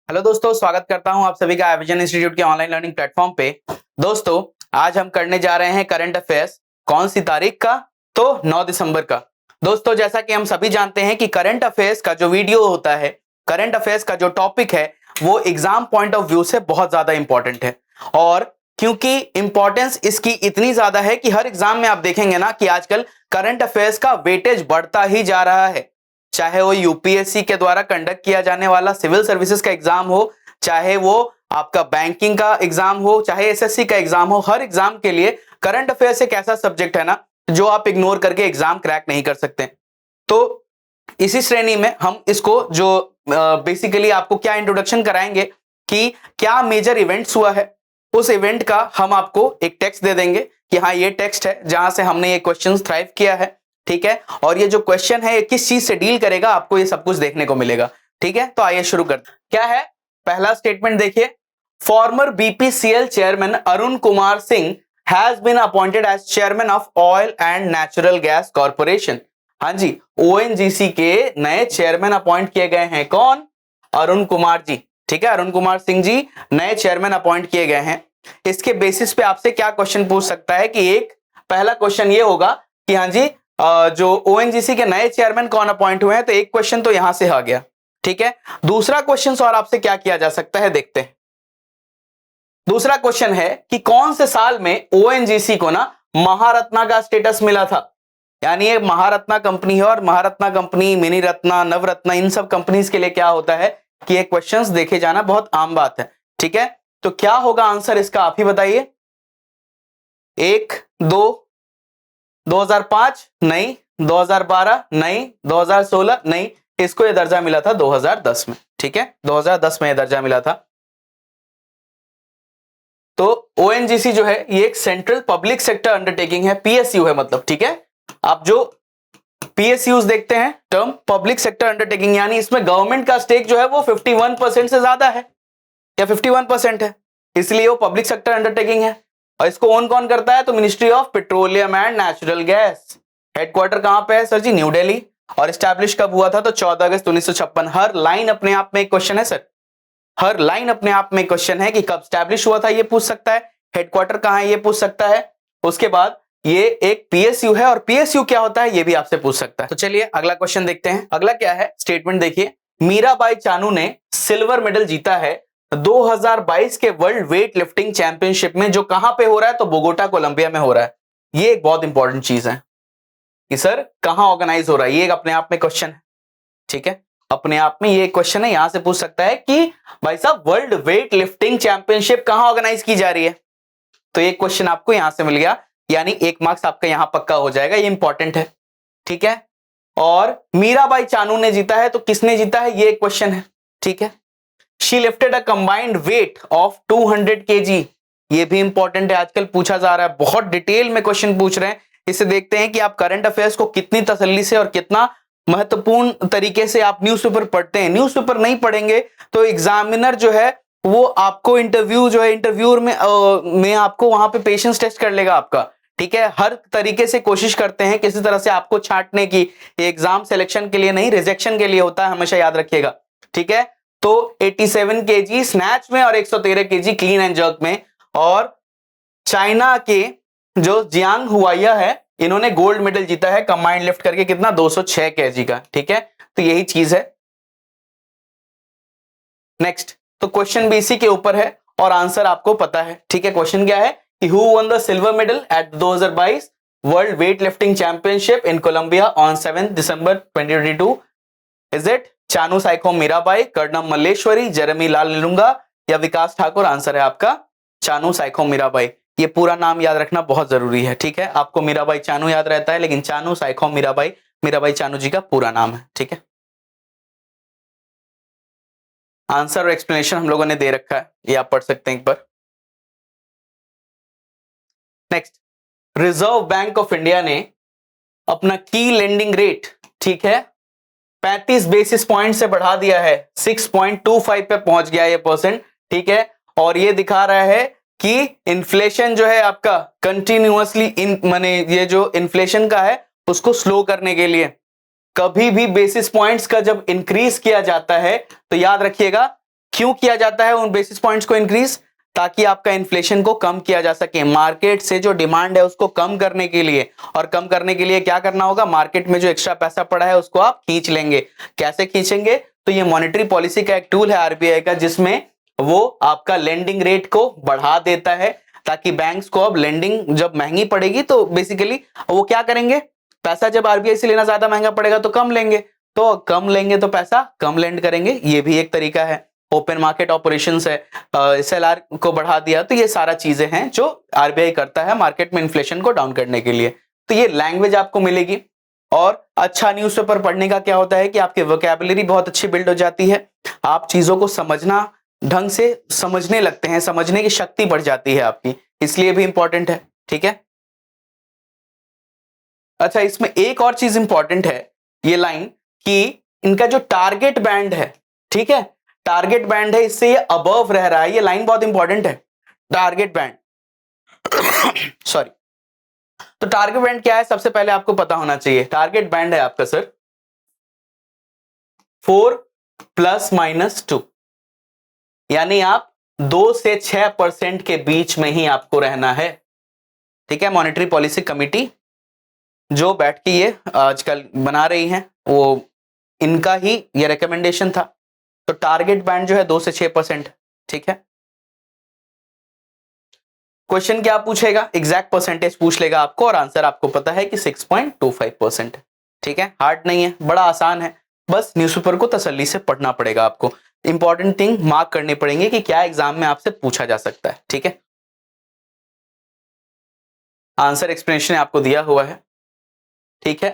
Hello दोस्तों, स्वागत करता हूं आप सभी का एविजन इंस्टीट्यूट के ऑनलाइन लर्निंग प्लेटफॉर्म पे। दोस्तों, आज हम करने जा रहे हैं करंट अफेयर्स। कौन सी तारीख का? तो 9 दिसंबर का। दोस्तों, जैसा कि हम सभी जानते हैं कि करंट अफेयर्स का जो वीडियो होता है, करंट अफेयर्स का जो टॉपिक है, वो एग्जाम पॉइंट ऑफ व्यू से बहुत ज्यादा इंपॉर्टेंट है। और क्योंकि इंपॉर्टेंस इसकी इतनी ज्यादा है कि हर एग्जाम में आप देखेंगे ना कि आजकल करंट अफेयर्स का वेटेज बढ़ता ही जा रहा है। चाहे वो यूपीएससी के द्वारा कंडक्ट किया जाने वाला सिविल सर्विसेज का एग्जाम हो, चाहे वो आपका बैंकिंग का एग्जाम हो, चाहे एसएससी का एग्जाम हो, हर एग्जाम के लिए करंट अफेयर्स एक ऐसा सब्जेक्ट है ना जो आप इग्नोर करके एग्जाम क्रैक नहीं कर सकते। तो इसी श्रेणी में हम इसको जो बेसिकली आपको क्या इंट्रोडक्शन कराएंगे कि क्या मेजर इवेंट्स हुआ है, उस इवेंट का हम आपको एक टेक्स्ट दे देंगे कि हाँ ये टेक्स्ट है जहां से हमने ये क्वेश्चन थ्राइव किया है। ठीक है, और ये जो क्वेश्चन है किस चीज से डील करेगा, आपको ये सब कुछ देखने को मिलेगा। ठीक है, तो आइए शुरू करते हैं। क्या है पहला स्टेटमेंट? देखिए, former BPCL chairman Arun Kumar Singh has been appointed as chairman of oil and natural gas corporation. हाँ जी, ओएनजीसी के नए चेयरमैन अपॉइंट किए गए हैं। कौन? अरुण कुमार जी। ठीक है, अरुण कुमार सिंह जी नए चेयरमैन अपॉइंट किए गए हैं। इसके बेसिस पे आपसे क्या क्वेश्चन पूछ सकता है कि एक पहला क्वेश्चन ये होगा कि हाँ जी जो ओएनजीसी के नए चेयरमैन कौन अपॉइंट हुए हैं, तो एक क्वेश्चन तो यहां से आ गया। ठीक है, दूसरा क्वेश्चन और आपसे क्या किया जा सकता है, देखते हैं। दूसरा क्वेश्चन है कि कौन से साल में ओएनजीसी को ना महारत्ना का स्टेटस मिला था। यानी ये महारत्ना कंपनी है और महारत्ना कंपनी, मिनी रत्ना, नवरत्ना, इन सब कंपनीज के लिए क्या होता है कि ये क्वेश्चंस देखे जाना बहुत आम बात है। ठीक है, तो क्या होगा आंसर इसका, आप ही बताइए। 1, 2, 2005 नहीं, 2012 नहीं, 2016 नहीं, इसको यह दर्जा मिला था 2010 में। ठीक है, 2010 में यह दर्जा मिला था। तो ओएनजीसी जो है ये एक सेंट्रल पब्लिक सेक्टर अंडरटेकिंग है, पीएसयू है मतलब। ठीक है, आप जो पीएसयूज देखते हैं टर्म पब्लिक सेक्टर अंडरटेकिंग, यानी इसमें गवर्नमेंट का स्टेक जो है वो 51% से ज्यादा है या 51% है, इसलिए वो पब्लिक सेक्टर अंडरटेकिंग है। और इसको ओन कौन करता है? तो ministry of petroleum and natural gas. Headquarter कहां पे है सर जी? न्यू दिल्ली। और स्टैब्लिश कब हुआ था? तो 14 अगस्त 1956। हर लाइन अपने आप में एक क्वेश्चन है सर, हर लाइन अपने आप में क्वेश्चन है कि कब स्टैब्लिश हुआ था ये पूछ सकता है, हेडक्वार्टर कहां है ये पूछ सकता है, उसके बाद ये एक पीएसयू है और पीएसयू क्या होता है ये भी आपसे पूछ सकता है। तो चलिए अगला क्वेश्चन देखते हैं। अगला क्या है स्टेटमेंट, देखिए, मीराबाई चानू ने सिल्वर मेडल जीता है 2022 के वर्ल्ड वेट लिफ्टिंग चैंपियनशिप में, जो कहां पे हो रहा है? तो बोगोटा कोलंबिया में हो रहा है। ये एक बहुत इंपॉर्टेंट चीज है कि सर कहां ऑर्गेनाइज हो रहा है, ये अपने आप में क्वेश्चन है। ठीक है, अपने आप में ये क्वेश्चन है, यहां से पूछ सकता है कि भाई साहब वर्ल्ड वेट लिफ्टिंग चैंपियनशिप कहां ऑर्गेनाइज की जा रही है। तो ये क्वेश्चन आपको यहां से मिल गया, यानी 1 मार्क्स आपका यहां पक्का हो जाएगा, ये इंपॉर्टेंट है। ठीक है, और मीराबाई चानू ने जीता है, तो किसने जीता है ये क्वेश्चन है। ठीक है, she lifted a combined weight of 200 kg, ये भी इंपॉर्टेंट है, आजकल पूछा जा रहा है, बहुत डिटेल में क्वेश्चन पूछ रहे हैं। इसे देखते हैं कि आप करंट अफेयर्स को कितनी तसल्ली से और कितना महत्वपूर्ण तरीके से आप न्यूज़पेपर पढ़ते हैं। न्यूज़पेपर नहीं पढ़ेंगे तो एग्जामिनर जो है वो आपको इंटरव्यू जो है इंटरव्यूअर में आपको वहां पे पेशेंस टेस्ट कर लेगा आपका। ठीक है, हर तरीके से कोशिश करते हैं किसी तरह से आपको छांटने की। एग्जाम सिलेक्शन के लिए नहीं, रिजेक्शन के लिए होता है, हमेशा याद रखिएगा। ठीक है, तो 87 kg स्नैच में और 113 kg क्लीन एंड जर्क में। और चाइना के जो जियांग हुआया है, इन्होंने गोल्ड मेडल जीता है कंबाइंड लिफ्ट करके, कितना? 206 kg का। ठीक है, तो यही चीज है। नेक्स्ट, तो क्वेश्चन भी इसी के ऊपर है और आंसर आपको पता है। ठीक है, क्वेश्चन क्या है कि who won the silver medal at 2022 world weight lifting championship in Colombia on 7 December 2022? Is it Chanu Saikhom Mirabai, Karnam Malleswari, Jeremy Lal Nilunga या विकास ठाकुर? आंसर है आपका चानू साइखोम मीराबाई। ये पूरा नाम याद रखना बहुत जरूरी है। ठीक है, आपको मीराबाई चानू याद रहता है, लेकिन चानू साइखोम मीराबाई, मीराबाई चानू जी का पूरा नाम है। ठीक है, आंसर और एक्सप्लेनेशन हम लोगों ने दे रखा है, ये आप पढ़ सकते हैं एक बार। Next, reserve bank of India ने अपना की लेंडिंग रेट, ठीक है, 35 बेसिस पॉइंट से बढ़ा दिया है, 6.25 पे पहुंच गया ये परसेंट। ठीक है, और ये दिखा रहा है कि इन्फ्लेशन जो है आपका कंटिन्यूअसली माने ये जो इन्फ्लेशन का है उसको स्लो करने के लिए कभी भी बेसिस पॉइंट्स का जब इंक्रीज किया जाता है तो याद रखिएगा क्यों किया जाता है उन बेसिस पॉइंट्स को इंक्रीज? ताकि आपका इन्फ्लेशन को कम किया जा सके, मार्केट से जो डिमांड है उसको कम करने के लिए। और कम करने के लिए क्या करना होगा? मार्केट में जो एक्स्ट्रा पैसा पड़ा है उसको आप खींच लेंगे। कैसे खींचेंगे? तो ये मॉनेटरी पॉलिसी का एक टूल है आरबीआई का, जिसमें वो आपका लेंडिंग रेट को बढ़ा देता है, ताकि बैंक्स को अब लेंडिंग जब महंगी पड़ेगी तो बेसिकली वो क्या करेंगे? पैसा जब आरबीआई से लेना ज्यादा महंगा पड़ेगा तो कम लेंगे, तो कम लेंगे तो पैसा कम लेंड करेंगे। ये भी एक तरीका है। ओपन मार्केट ऑपरेशंस है, एसएलआर को बढ़ा दिया। तो ये सारा चीजें हैं जो आरबीआई करता है मार्केट में इन्फ्लेशन को डाउन करने के लिए। तो ये लैंग्वेज आपको मिलेगी। और अच्छा न्यूज़पेपर पढ़ने का क्या होता है कि आपकी वोकैबुलरी बहुत अच्छी बिल्ड हो जाती है, आप चीजों को समझना ढंग से समझने लगते हैं, समझने की शक्ति बढ़ जाती है आपकी, इसलिए भी इंपॉर्टेंट है। ठीक है। अच्छा, इसमें एक और चीज इंपॉर्टेंट है ये लाइन, कि इनका जो टारगेट बैंड है, ठीक है, टारगेट बैंड है, इससे ये अबव रह रहा है। ये लाइन बहुत इंपॉर्टेंट है, टारगेट बैंड। सॉरी। तो टारगेट बैंड क्या है? सबसे पहले आपको पता होना चाहिए। टारगेट बैंड है आपका सर 4 ± 2, यानी आप 2 से 6% के बीच में ही आपको रहना है। ठीक है। मॉनेटरी पॉलिसी कमेटी जो बैठ के ये आजकल बना रही है, वो इनका ही ये रिकमेंडेशन था। तो टारगेट बैंड जो है 2 से 6%। ठीक है। क्वेश्चन क्या पूछेगा? एग्जैक्ट परसेंटेज पूछ लेगा आपको, और आंसर आपको पता है कि 6.25%। ठीक है। हार्ड नहीं है, बड़ा आसान है। बस न्यूज़पेपर को तसल्ली से पढ़ना पड़ेगा आपको। इंपॉर्टेंट थिंग मार्क करनी पड़ेंगे कि क्या एग्जाम में आपसे पूछा जा सकता है। ठीक है। आंसर एक्सप्लेनेशन आपको दिया हुआ है। ठीक है।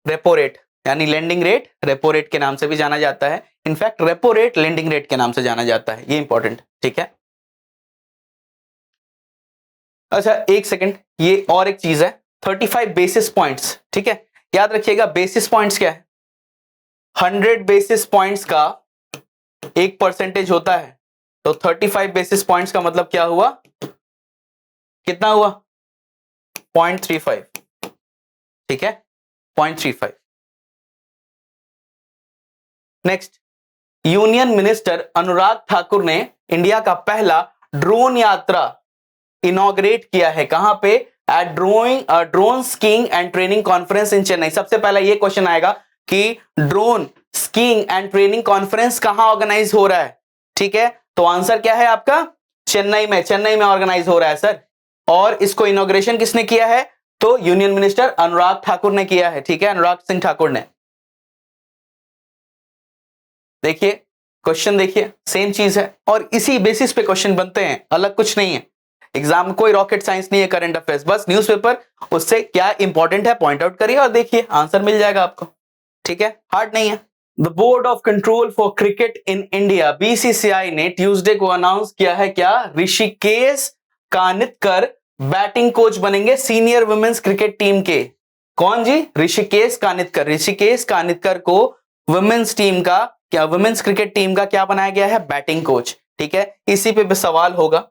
रेपो रेट यानी लेंडिंग रेट, रेपो रेट के नाम से भी जाना जाता है। In fact repo rate lending rate के नाम से जाना जाता है, ये इंपॉर्टेंट। ठीक है। अच्छा, एक सेकंड, ये और एक चीज है, 35 बेसिस पॉइंट्स। ठीक है। याद रखिएगा, बेसिस पॉइंट्स क्या है? 100 बेसिस पॉइंट्स का 1% होता है। तो 35 बेसिस पॉइंट्स का मतलब क्या हुआ? कितना हुआ? 0.35। ठीक है, 0.35। Next, union minister Anurag Thakur ने इंडिया का पहला ड्रोन यात्रा इनॉग्रेट किया है। कहां पे? At drone skiing and training conference in Chennai. सबसे पहला ये क्वेश्चन आएगा कि drone skiing and training conference कहां ऑर्गेनाइज हो रहा है? ठीक है। तो आंसर क्या है आपका? चेन्नई में। चेन्नई में ऑर्गेनाइज हो रहा है सर। और इसको इनॉग्रेशन किसने किया है? तो यूनियन मिनिस्टर अनुराग ठाकुर ने किया है। ठीक है, अनुराग सिंह ठाकुर ने। देखिए क्वेश्चन, देखिए सेम चीज है, और इसी बेसिस पे क्वेश्चन बनते हैं, अलग कुछ नहीं है। एग्जाम में कोई रॉकेट साइंस नहीं है, करंट अफेयर्स, बस न्यूज़पेपर, उससे क्या इंपॉर्टेंट है पॉइंट आउट करिए और देखिए आंसर मिल जाएगा आपको। ठीक है, हार्ड नहीं है। The board of control for cricket in India, BCCI ने ट्यूसडे को अनाउंस किया है क्या? ऋषिकेश कानितकर बैटिंग कोच बनेंगे सीनियर वुमेन्स क्रिकेट टीम के। कौन जी? ऋषिकेश कानितकर। ऋषिकेश कानितकर को वुमेन्स टीम का, क्या वुमेन्स क्रिकेट टीम का क्या बनाया गया है? Batting coach. ठीक है, इसी पे भी सवाल होगा।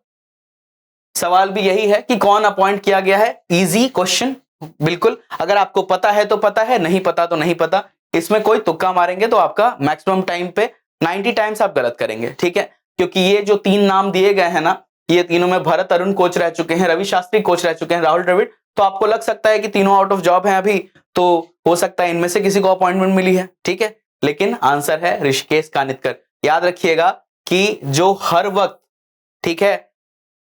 सवाल भी यही है कि कौन अपॉइंट किया गया है। इजी क्वेश्चन, बिल्कुल। अगर आपको पता है तो पता है, नहीं पता तो नहीं पता। इसमें कोई तुक्का मारेंगे तो आपका मैक्सिमम टाइम पे 90 टाइम्स आप गलत करेंगे। ठीक है, क्योंकि ये जो 3 नाम दिए गए हैं ना, ये तीनों में भरत अरुण कोच रह चुके हैं, रवि शास्त्री कोच रह चुके हैं, राहुल द्रविड़। तो आपको लग सकता है कि तीनों आउट ऑफ जॉब हैं अभी, तो हो सकता है इनमें से किसी को अपॉइंटमेंट मिली है। ठीक है, लेकिन आंसर है ऋषिकेश कानितकर। याद रखिएगा कि जो हर वक्त, ठीक है,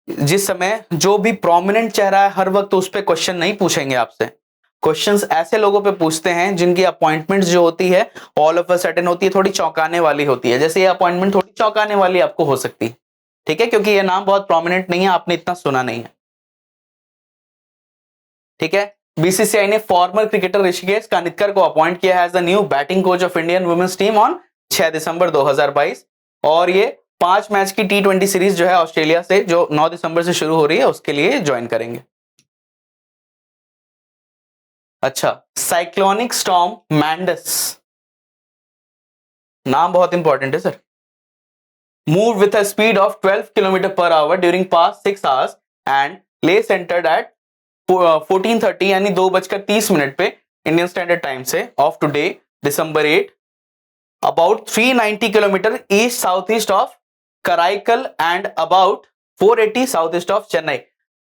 जिस समय जो भी प्रोमिनेंट चेहरा है, हर वक्त उस पर क्वेश्चन नहीं पूछेंगे आपसे। क्वेश्चंस ऐसे लोगों पे पूछते हैं जिनकी अपॉइंटमेंट जो होती है ऑल ऑफ अ सडन होती है, थोड़ी चौंकाने वाली होती है। जैसे ये अपॉइंटमेंट थोड़ी चौंकाने वाली आपको हो सकती है। ठीक है, क्योंकि ये नाम बहुत प्रोमिनेंट नहीं है, आपने इतना सुना नहीं है। ठीक है, बीसीसीआई ने फॉर्मर क्रिकेटर ऋषिकेश कानितकर को अपॉइंट किया है as the new batting coach of Indian women's team on 6 दिसंबर 2022। और ये 5 मैच की T20 सीरीज जो है ऑस्ट्रेलिया से, जो 9 दिसंबर से शुरू हो रही है, उसके लिए ज्वाइन करेंगे। अच्छा, साइक्लोनिक स्टॉर्म मैंडस, नाम बहुत इंपॉर्टेंट है sir. Move with a speed of 12 kilometre per hour during past 6 hours and ले सेंटर्ड एट 14:30 यानी 2:30 पे इंडियन स्टैंडर्ड टाइम से of today December 8 about 390 kilometre east south east of Karaikal and about 480 south east of Chennai.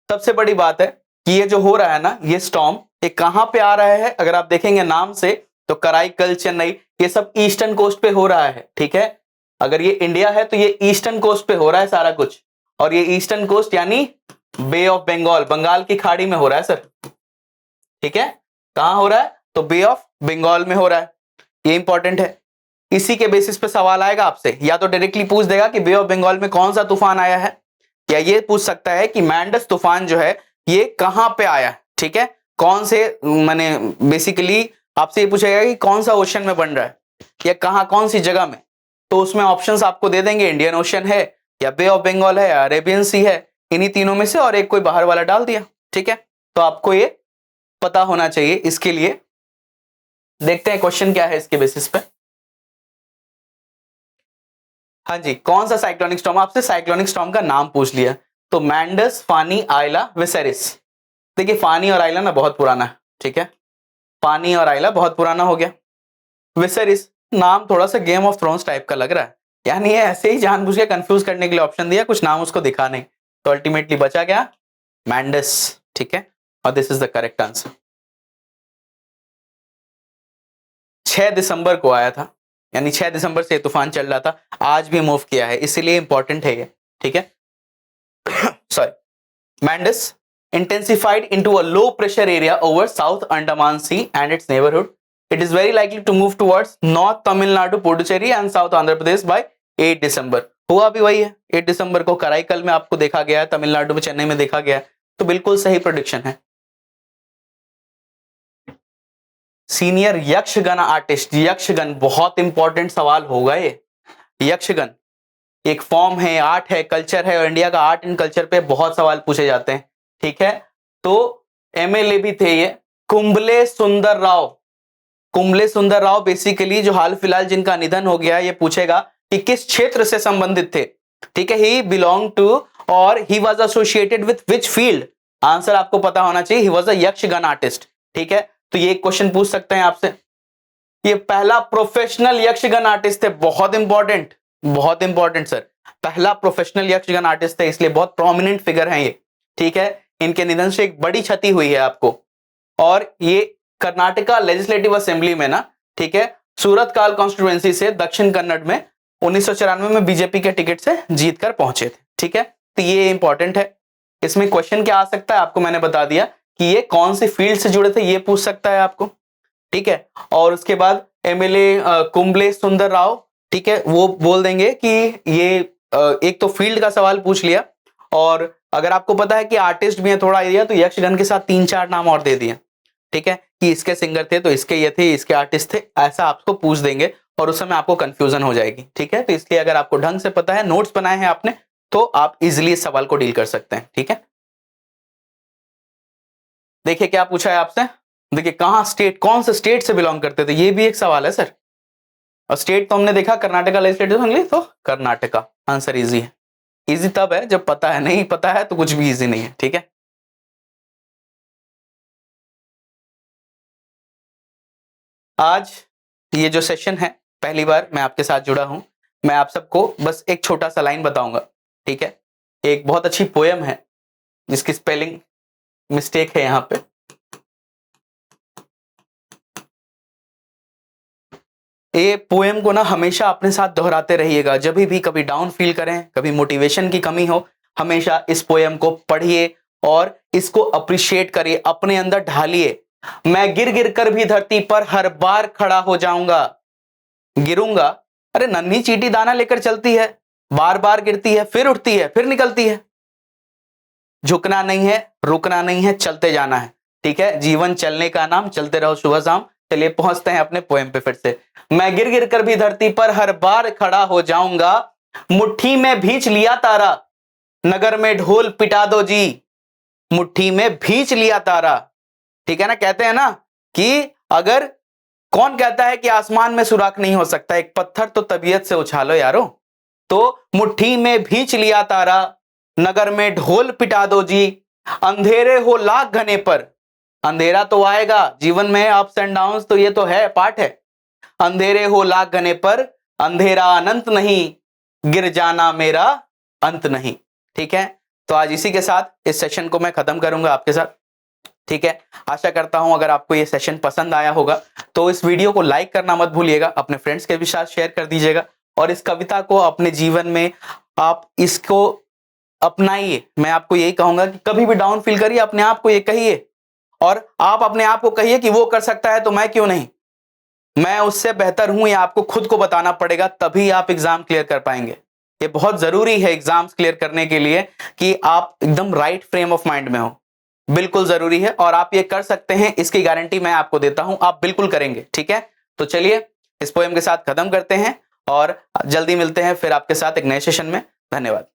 सबसे बड़ी बात है कि ये जो हो रहा है ना, ये स्टॉर्म ये कहां पे आ रहा है, अगर आप देखेंगे नाम से तो कराईकल, चेन्नई, ये सब ईस्टर्न कोस्ट पे हो रहा है। ठीक है, अगर ये इंडिया है तो ये ईस्टर्न कोस्ट पे हो रहा है सारा कुछ, और ये ईस्टर्न कोस्ट यानी बे ऑफ बंगाल, बंगाल की खाड़ी में हो रहा है सर। ठीक है, कहां हो रहा है, तो बे ऑफ बंगाल में हो रहा है। ये इंपॉर्टेंट है, इसी के बेसिस पे सवाल आएगा आपसे, या तो डायरेक्टली पूछ देगा कि बे ऑफ बंगाल में कौन सा तूफान आया है, या ये पूछ सकता है कि मैंडस तूफान जो है ये कहां पे आया है। ठीक है, कौन से, माने बेसिकली आपसे ये पूछेगा कि कौन सा ओशन में बन रहा है, या कहां, कौन सी जगह में, तो उसमें ऑप्शंस आपको दे देंगे, इंडियन ओशन है, या बे ऑफ बंगाल है, या अरेबियन सी है, इन्हीं तीनों में से, और एक कोई बाहर वाला डाल दिया। ठीक है, तो आपको ये पता होना चाहिए। इसके लिए देखते हैं क्वेश्चन क्या है इसके बेसिस पे। हाँ जी, कौन सा साइक्लोनिक स्टॉर्म, आपसे साइक्लोनिक स्टॉर्म का नाम पूछ लिया, तो मैंडस, फानी, आइला, विसेरिस। देखिए फानी और आइला ना बहुत पुराना है। ठीक है, फानी और आइला बहुत पुराना हो गया। विसेरिस नाम थोड़ा सा गेम ऑफ थ्रोन्स टाइप का लग रहा है, यानी ये ऐसे ही जानबूझ के कंफ्यूज करने के लिए ऑप्शन दिया, कुछ नाम उसको दिखा नहीं, तो अल्टीमेटली बचा क्या, मैंडस। ठीक है, और this is the correct answer. 6 दिसंबर को आया था, यानी 6 दिसंबर से तूफान चल रहा था, आज भी मूव किया है, इसीलिए इंपॉर्टेंट है ये। ठीक है, sorry, मैंडस intensified into a low pressure area over South Andaman Sea and its neighborhood. It is very likely to move towards North Tamil Nadu, Puducherry and South Andhra Pradesh by 8 दिसंबर। हुआ भी वही है, 8 दिसंबर को कराईकल में आपको देखा गया है, तमिलनाडु में, चेन्नई में देखा गया है, तो बिल्कुल सही प्रेडिक्शन है। सीनियर यक्षगन आर्टिस्ट, यक्षगन बहुत इंपॉर्टेंट सवाल होगा ये। यक्षगन एक फॉर्म है, आर्ट है, कल्चर है, और इंडिया का आर्ट एंड कल्चर पे बहुत सवाल पूछे जाते हैं। ठीक है, तो एमएलए भी थे ये, कुंबले सुंदर राव। कुंबले सुंदर राव बेसिकली जो हाल फिलहाल जिनका निधन हो गया, ये पूछेगा कि किस क्षेत्र से संबंधित थे। ठीक है, ही बिलोंग टू और he was associated with which field, answer आपको पता होना चाहिए, ही वाज अ यक्षगन आर्टिस्ट। ठीक है, तो ये क्वेश्चन पूछ सकते हैं आपसे, ये पहला प्रोफेशनल यक्षगन आर्टिस्ट थे, बहुत इंपॉर्टेंट, बहुत इंपॉर्टेंट सर, पहला प्रोफेशनल यक्षगन आर्टिस्ट थे, इसलिए बहुत प्रोमिनेंट फिगर हैं ये। ठीक है, इनके निधन से एक बड़ी क्षति हुई है आपको, और ये कर्नाटका लेजिस्लेटिव असेंबली में ना, ठीक है, सूरतकाल कॉन्स्टिट्यूएंसी से दक्षिण कन्नड़ में 1994 में बीजेपी के टिकट से जीत कर पहुंचे थे। ठीक है, तो ये इंपॉर्टेंट है। इसमें क्वेश्चन क्या आ सकता है, आपको मैंने बता दिया कि ये कौन से फील्ड से जुड़े थे, ये पूछ सकता है आपको। ठीक है, और उसके बाद एमएलए कुंबले सुंदर राव, ठीक है, वो बोल देंगे कि ये एक तो फील्ड का सवाल पूछ लिया, और अगर आपको पता है कि आर्टिस्ट भी है थोड़ा एरिया, तो यक्षगन के साथ 3-4 नाम और दे दिए। ठीक है, कि इसके सिंगर थे तो इसके ये थे, इसके आर्टिस्ट थे, ऐसा आपको पूछ देंगे, और उस समय आपको कंफ्यूजन हो जाएगी। ठीक है, तो इसलिए अगर आपको ढंग से पता है, नोट्स बनाए हैं आपने, तो आप इजिली इस सवाल को डील कर सकते हैं। ठीक है, देखिए क्या पूछा है आपसे, देखिए कहां स्टेट, कौन से स्टेट से बिलोंग करते थे, ये भी एक सवाल है सर। और स्टेट तो हमने देखा कर्नाटका लेजिस्लेटिव असेंबली, तो कर्नाटका आंसर इजी है। इजी तब है जब पता है, नहीं पता है तो कुछ भी इजी नहीं है। ठीक है, आज ये जो सेशन है, पहली बार मैं आपके साथ जुड़ा हूं, मैं आप सबको बस एक छोटा सा लाइन बताऊंगा। ठीक है, एक बहुत अच्छी पोयम है जिसकी स्पेलिंग मिस्टेक है यहां पे, ये पोएम को ना हमेशा अपने साथ दोहराते रहिएगा, जब भी कभी डाउन फील करें, कभी मोटिवेशन की कमी हो, हमेशा इस पोएम को पढ़िए और इसको अप्रिशिएट करिए, अपने अंदर ढालिए। मैं गिर गिर कर भी धरती पर हर बार खड़ा हो जाऊंगा, गिरूंगा, अरे नन्ही चींटी दाना लेकर चलती है, बार बार गिरती है, फिर उठती है, फिर निकलती है। झुकना नहीं है, रुकना नहीं है, चलते जाना है। ठीक है, जीवन चलने का नाम, चलते रहो सुबह शाम। चलिए पहुंचते हैं अपने पोएम पे फिर से। मैं गिर गिर कर भी धरती पर हर बार खड़ा हो जाऊंगा, मुट्ठी में भींच लिया तारा, नगर में ढोल पिटा दो जी, मुट्ठी में भींच लिया तारा। ठीक है ना, कहते हैं ना कि अगर, कौन कहता है कि आसमान में सुराख नहीं हो सकता, एक पत्थर तो तबीयत से उछालो यारो। तो मुट्ठी में भींच लिया तारा, नगर में ढोल पिटा दो जी, अंधेरे हो लाख घने पर, अंधेरा तो आएगा जीवन में, अप्स एंड डाउन्स तो ये तो है, पार्ट है। अंधेरे हो लाख घने पर, अंधेरा अनंत नहीं, गिर जाना मेरा अंत नहीं। ठीक है, तो आज इसी के साथ इस सेशन को मैं खत्म करूंगा आपके साथ। ठीक है, आशा करता हूं अगर आपको ये सेशन पसंद आया होगा तो इस वीडियो को लाइक करना मत भूलिएगा, अपने फ्रेंड्स के भी साथ शेयर कर दीजिएगा और इस कविता को अपने जीवन में आप इसको अपनाइए। मैं आपको यही कहूंगा कि कभी भी डाउन फील करिए, अपने आप को ये कहिए और आप अपने आप को कहिए कि वो कर सकता है तो मैं क्यों नहीं, मैं उससे बेहतर हूं, ये आपको खुद को बताना पड़ेगा, तभी आप एग्जाम क्लियर कर पाएंगे। ये बहुत जरूरी है एग्जाम्स क्लियर करने के लिए कि आप एकदम राइट फ्रेम ऑफ माइंड में हो, बिल्कुल जरूरी है और आप ये कर सकते हैं, इसकी गारंटी मैं आपको देता हूं, आप बिल्कुल करेंगे। ठीक है, तो चलिए इस पोएम के साथ खत्म करते हैं और जल्दी मिलते हैं फिर आपके साथ एक नए सेशन में। धन्यवाद।